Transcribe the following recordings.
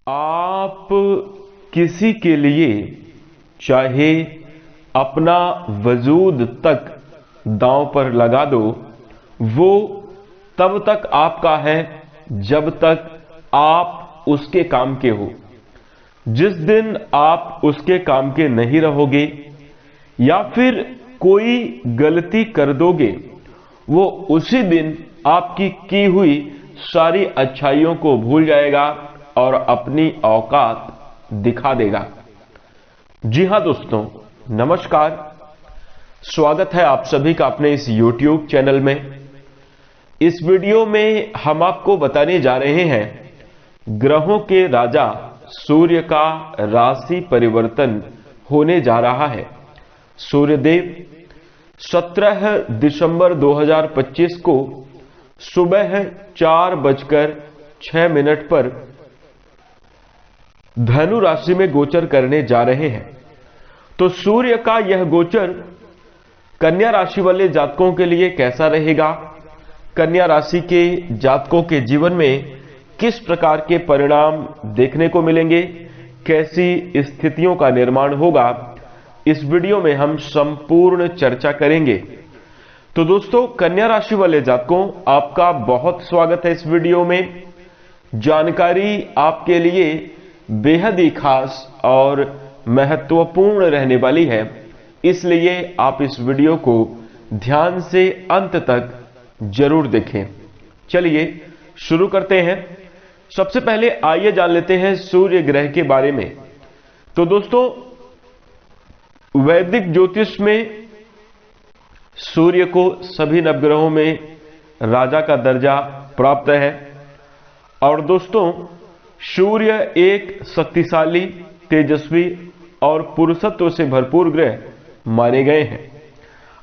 आप किसी के लिए चाहे अपना वजूद तक दांव पर लगा दो, वो तब तक आपका है जब तक आप उसके काम के हो। जिस दिन आप उसके काम के नहीं रहोगे या फिर कोई गलती कर दोगे, वो उसी दिन आपकी की हुई सारी अच्छाइयों को भूल जाएगा और अपनी औकात दिखा देगा। जी हां दोस्तों, नमस्कार। स्वागत है आप सभी का अपने इस YouTube चैनल में। इस वीडियो में हम आपको बताने जा रहे हैं ग्रहों के राजा सूर्य का राशि परिवर्तन होने जा रहा है। सूर्यदेव 17 दिसंबर 2025 को सुबह 4:06 पर धनु राशि में गोचर करने जा रहे हैं। तो सूर्य का यह गोचर कन्या राशि वाले जातकों के लिए कैसा रहेगा, कन्या राशि के जातकों के जीवन में किस प्रकार के परिणाम देखने को मिलेंगे, कैसी स्थितियों का निर्माण होगा, इस वीडियो में हम संपूर्ण चर्चा करेंगे। तो दोस्तों, कन्या राशि वाले जातकों, आपका बहुत स्वागत है इस वीडियो में। जानकारी आपके लिए बेहद ही खास और महत्वपूर्ण रहने वाली है, इसलिए आप इस वीडियो को ध्यान से अंत तक जरूर देखें। चलिए शुरू करते हैं। सबसे पहले आइए जान लेते हैं सूर्य ग्रह के बारे में। तो दोस्तों, वैदिक ज्योतिष में सूर्य को सभी नवग्रहों में राजा का दर्जा प्राप्त है। और दोस्तों, सूर्य एक शक्तिशाली, तेजस्वी और पुरुषत्व से भरपूर ग्रह माने गए हैं।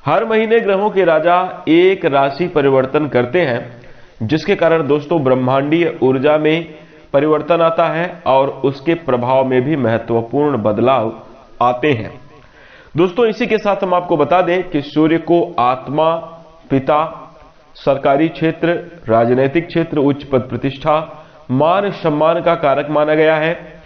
हर महीने ग्रहों के राजा एक राशि परिवर्तन करते हैं, जिसके कारण दोस्तों ब्रह्मांडीय ऊर्जा में परिवर्तन आता है और उसके प्रभाव में भी महत्वपूर्ण बदलाव आते हैं। दोस्तों, इसी के साथ हम आपको बता दें कि सूर्य को आत्मा, पिता, सरकारी क्षेत्र, राजनीतिक क्षेत्र, उच्च पद प्रतिष्ठा, मान सम्मान का कारक माना गया है।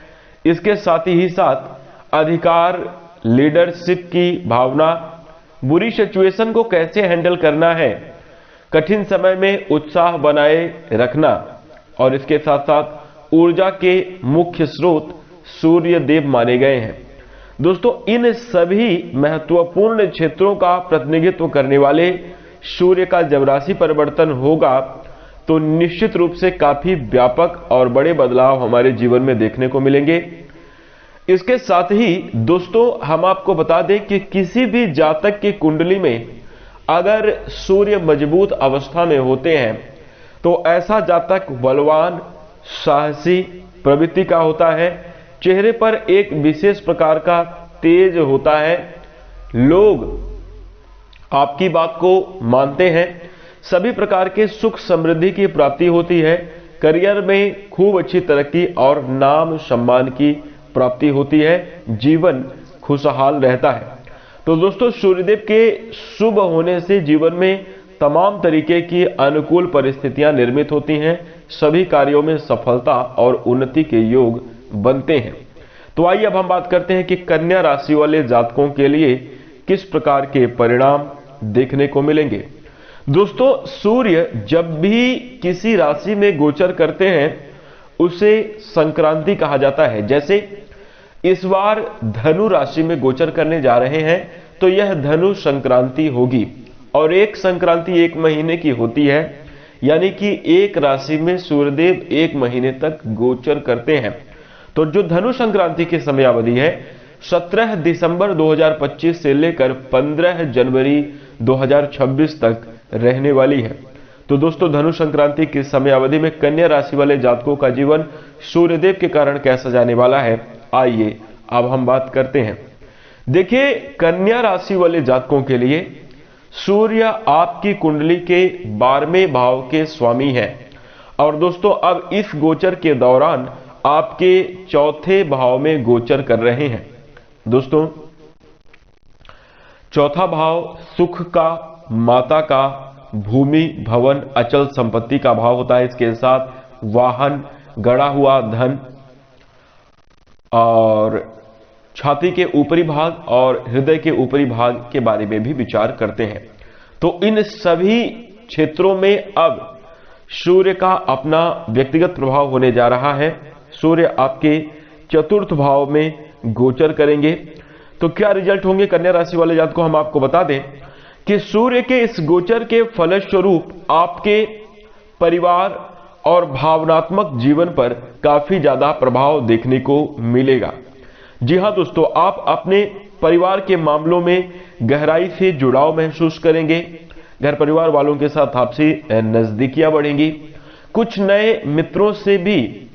इसके साथ ही साथ अधिकार, लीडरशिप की भावना, बुरी सिचुएशन को कैसे हैंडल करना है, कठिन समय में उत्साह बनाए रखना, और इसके साथ साथ ऊर्जा के मुख्य स्रोत सूर्य देव माने गए हैं। दोस्तों, इन सभी महत्वपूर्ण क्षेत्रों का प्रतिनिधित्व करने वाले सूर्य का जब राशि परिवर्तन होगा तो निश्चित रूप से काफी व्यापक और बड़े बदलाव हमारे जीवन में देखने को मिलेंगे। इसके साथ ही दोस्तों, हम आपको बता दें कि किसी भी जातक की कुंडली में अगर सूर्य मजबूत अवस्था में होते हैं तो ऐसा जातक बलवान, साहसी प्रवृत्ति का होता है। चेहरे पर एक विशेष प्रकार का तेज होता है। लोग आपकी बात को मानते हैं। सभी प्रकार के सुख समृद्धि की प्राप्ति होती है। करियर में खूब अच्छी तरक्की और नाम सम्मान की प्राप्ति होती है। जीवन खुशहाल रहता है। तो दोस्तों, सूर्यदेव के शुभ होने से जीवन में तमाम तरीके की अनुकूल परिस्थितियां निर्मित होती हैं। सभी कार्यों में सफलता और उन्नति के योग बनते हैं। तो आइए अब हम बात करते हैं कि कन्या राशि वाले जातकों के लिए किस प्रकार के परिणाम देखने को मिलेंगे। दोस्तों, सूर्य जब भी किसी राशि में गोचर करते हैं उसे संक्रांति कहा जाता है। जैसे इस बार धनु राशि में गोचर करने जा रहे हैं तो यह धनु संक्रांति होगी, और एक संक्रांति एक महीने की होती है, यानी कि एक राशि में सूर्यदेव एक महीने तक गोचर करते हैं। तो जो धनु संक्रांति की समयावधि है 17 दिसंबर 2025 से लेकर 15 जनवरी 2026 तक रहने वाली है। तो दोस्तों, धनु संक्रांति की समयावधि में कन्या राशि वाले जातकों का जीवन सूर्यदेव के कारण कैसा जाने वाला है, आइए अब हम बात करते हैं। देखिए, कन्या राशि वाले जातकों के लिए सूर्य आपकी कुंडली के 12वें भाव के स्वामी है। और दोस्तों, अब इस गोचर के दौरान आपके चौथे भाव में गोचर कर रहे हैं। दोस्तों, चौथा भाव सुख का, माता का, भूमि, भवन, अचल संपत्ति का भाव होता है। इसके साथ वाहन, गड़ा हुआ धन, और छाती के ऊपरी भाग और हृदय के ऊपरी भाग के बारे में भी विचार करते हैं। तो इन सभी क्षेत्रों में अब सूर्य का अपना व्यक्तिगत प्रभाव होने जा रहा है। सूर्य आपके चतुर्थ भाव में गोचर करेंगे। तो क्या रिजल्ट होंगे कन्या राशि वाले जातक को हम आपको बता दें कि सूर्य के इस गोचर के फलस्वरूप आपके परिवार और भावनात्मक जीवन पर काफी ज्यादा प्रभाव देखने को मिलेगा। जी हां दोस्तों, आप अपने परिवार के मामलों में गहराई से जुड़ाव महसूस करेंगे। घर परिवार वालों के साथ आपसी नजदीकियां बढ़ेंगी। कुछ नए मित्रों से भी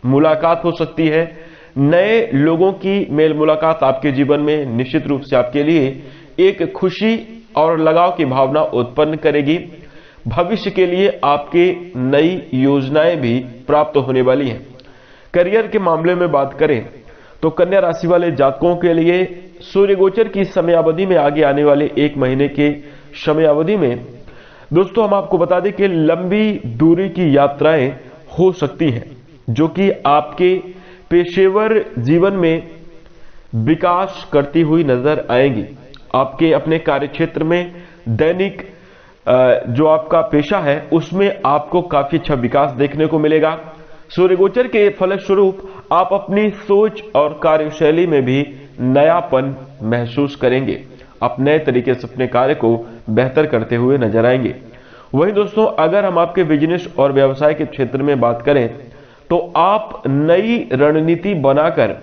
मुलाकात हो सकती है। नए लोगों की मेल मुलाकात आपके जीवन में निश्चित रूप से आपके लिए एक खुशी और लगाव की भावना उत्पन्न करेगी। भविष्य के लिए आपके नई योजनाएं भी प्राप्त होने वाली हैं। करियर के मामले में बात करें तो कन्या राशि वाले जातकों के लिए सूर्य गोचर की समयावधि में आगे आने वाले 1 महीने के समयावधि में दोस्तों हम आपको बता दें कि लंबी दूरी की यात्राएं हो सकती हैं, जो कि आपके पेशेवर जीवन में विकास करती हुई नजर आएंगी। आपके अपने कार्यक्षेत्र में दैनिक जो आपका पेशा है उसमें आपको काफी अच्छा विकास देखने को मिलेगा। सूर्य गोचर के फलस्वरूप आप अपनी सोच और कार्यशैली में भी नयापन महसूस करेंगे। आप नए तरीके से अपने कार्य को बेहतर करते हुए नजर आएंगे। वहीं दोस्तों, अगर हम आपके बिजनेस और व्यवसाय के क्षेत्र में बात करें तो आप नई रणनीति बनाकर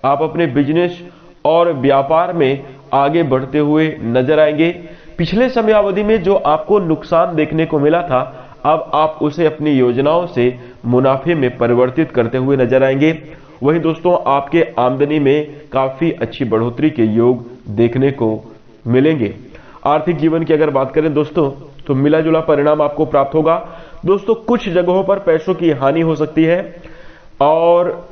आप अपने बिजनेस और व्यापार में आगे बढ़ते हुए नजर आएंगे। पिछले समयावधि में जो आपको नुकसान देखने को मिला था, अब आप उसे अपनी योजनाओं से मुनाफे में परिवर्तित करते हुए नजर आएंगे। वहीं दोस्तों, आपके आमदनी में काफी अच्छी बढ़ोतरी के योग देखने को मिलेंगे। आर्थिक जीवन की अगर बात करें दोस्तों तो मिला जुला परिणाम आपको प्राप्त होगा। दोस्तों, कुछ जगहों पर पैसों की हानि हो सकती है और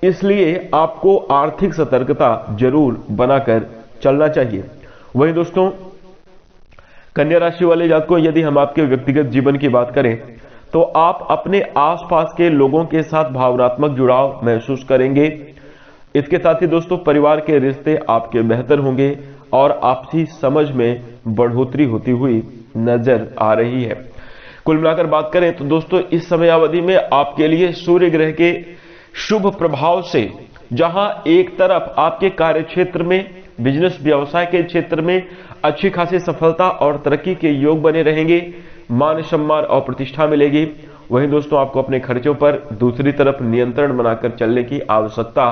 इसलिए आपको आर्थिक सतर्कता जरूर बनाकर चलना चाहिए। वहीं दोस्तों, कन्या राशि वाले जातकों, यदि हम आपके व्यक्तिगत जीवन की बात करें तो आप अपने आसपास के लोगों के साथ भावनात्मक जुड़ाव महसूस करेंगे। इसके साथ ही दोस्तों, परिवार के रिश्ते आपके बेहतर होंगे और आपसी समझ में बढ़ोतरी होती हुई नजर आ रही है। कुल मिलाकर बात करें तो दोस्तों, इस समयावधि में आपके लिए सूर्य ग्रह के शुभ प्रभाव से जहां एक तरफ आपके कार्य क्षेत्र में, बिजनेस व्यवसाय के क्षेत्र में अच्छी खासी सफलता और तरक्की के योग बने रहेंगे, मान सम्मान और प्रतिष्ठा मिलेगी। वहीं दोस्तों, आपको अपने खर्चों पर दूसरी तरफ नियंत्रण बनाकर चलने की आवश्यकता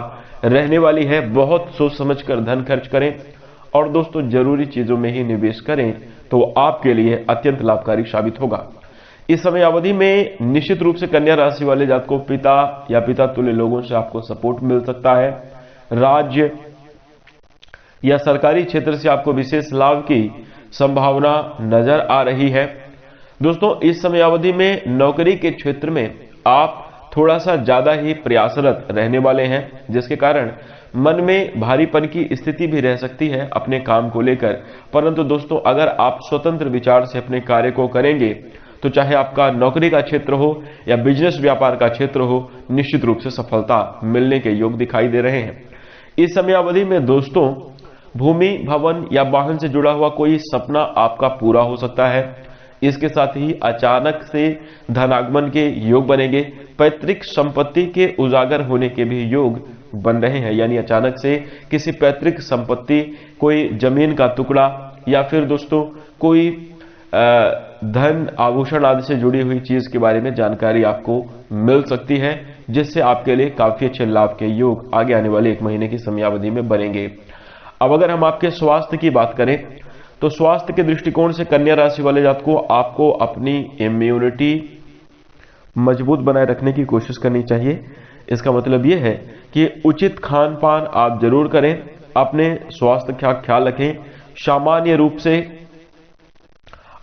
रहने वाली है। बहुत सोच समझकर धन खर्च करें और दोस्तों, जरूरी चीजों में ही निवेश करें तो आपके लिए अत्यंत लाभकारी साबित होगा। इस समय अवधि में निश्चित रूप से कन्या राशि वाले जातकों को पिता या पिता तुल्य लोगों से आपको सपोर्ट मिल सकता है। राज्य या सरकारी क्षेत्र से आपको विशेष लाभ की संभावना नजर आ रही है। दोस्तों, इस समय अवधि में नौकरी के क्षेत्र में आप थोड़ा सा ज्यादा ही प्रयासरत रहने वाले हैं, जिसके कारण मन में भारीपन की स्थिति भी रह सकती है अपने काम को लेकर। परंतु दोस्तों, अगर आप स्वतंत्र विचार से अपने कार्य को करेंगे तो चाहे आपका नौकरी का क्षेत्र हो या बिजनेस व्यापार का क्षेत्र हो, निश्चित रूप से सफलता मिलने के योग दिखाई दे रहे हैं। इस समय अवधि में दोस्तों, भूमि, भवन या वाहन से जुड़ा हुआ कोई सपना आपका पूरा हो सकता है। इसके साथ ही अचानक से धनागमन के योग बनेंगे। पैतृक संपत्ति के उजागर होने के भी योग बन रहे हैं, यानी अचानक से किसी पैतृक संपत्ति, कोई जमीन का टुकड़ा या फिर दोस्तों कोई धन आभूषण आदि से जुड़ी हुई चीज के बारे में जानकारी आपको मिल सकती है, जिससे आपके लिए काफी अच्छे लाभ के योग आगे आने वाले 1 महीने की समयावधि में बनेंगे। अब अगर हम आपके स्वास्थ्य की बात करें तो स्वास्थ्य के दृष्टिकोण से कन्या राशि वाले जातकों को आपको अपनी इम्यूनिटी मजबूत बनाए रखने की कोशिश करनी चाहिए। इसका मतलब यह है कि उचित खान पान आप जरूर करें, अपने स्वास्थ्य का ख्याल रखें। सामान्य रूप से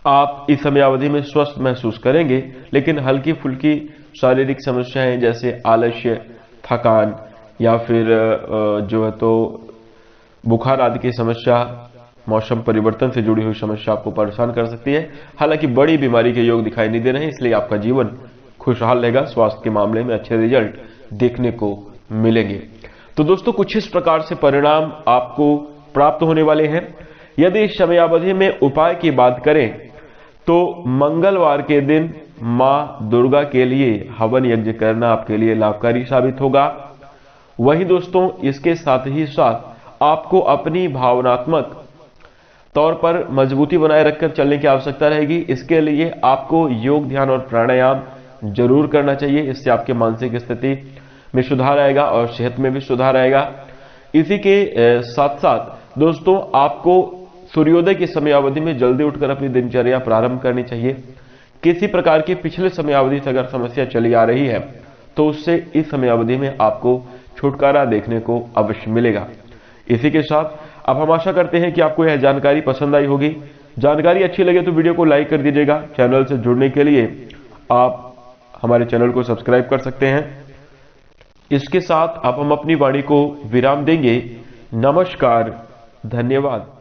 आप इस समयावधि में स्वस्थ महसूस करेंगे, लेकिन हल्की फुल्की शारीरिक समस्याएं जैसे आलस्य, थकान या फिर जो है तो बुखार आदि की समस्या, मौसम परिवर्तन से जुड़ी हुई समस्या आपको परेशान कर सकती है। हालांकि बड़ी बीमारी के योग दिखाई नहीं दे रहे हैं, इसलिए आपका जीवन खुशहाल रहेगा। स्वास्थ्य के मामले में अच्छे रिजल्ट देखने को मिलेंगे। तो दोस्तों कुछ इस प्रकार से परिणाम आपको प्राप्त होने वाले हैं। यदि इस समयावधि में उपाय की बात करें तो मंगलवार के दिन मां दुर्गा के लिए हवन यज्ञ करना आपके लिए लाभकारी साबित होगा। वहीं दोस्तों इसके साथ ही साथ आपको अपनी भावनात्मक तौर पर मजबूती बनाए रखकर चलने की आवश्यकता रहेगी। इसके लिए आपको योग, ध्यान और प्राणायाम जरूर करना चाहिए। इससे आपके मानसिक स्थिति में सुधार आएगा और सेहत में भी सुधार आएगा। इसी के साथ साथ दोस्तों आपको सूर्योदय की समयावधि में जल्दी उठकर अपनी दिनचर्या प्रारंभ करनी चाहिए। किसी प्रकार की पिछले समयावधि से अगर समस्या चली आ रही है तो उससे इस समयावधि में आपको छुटकारा देखने को अवश्य मिलेगा। इसी के साथ अब हम आशा करते हैं कि आपको यह जानकारी पसंद आई होगी। जानकारी अच्छी लगे तो वीडियो को लाइक कर दीजिएगा। चैनल से जुड़ने के लिए आप हमारे चैनल को सब्सक्राइब कर सकते हैं। इसके साथ अब हम अपनी वाणी को विराम देंगे। नमस्कार, धन्यवाद।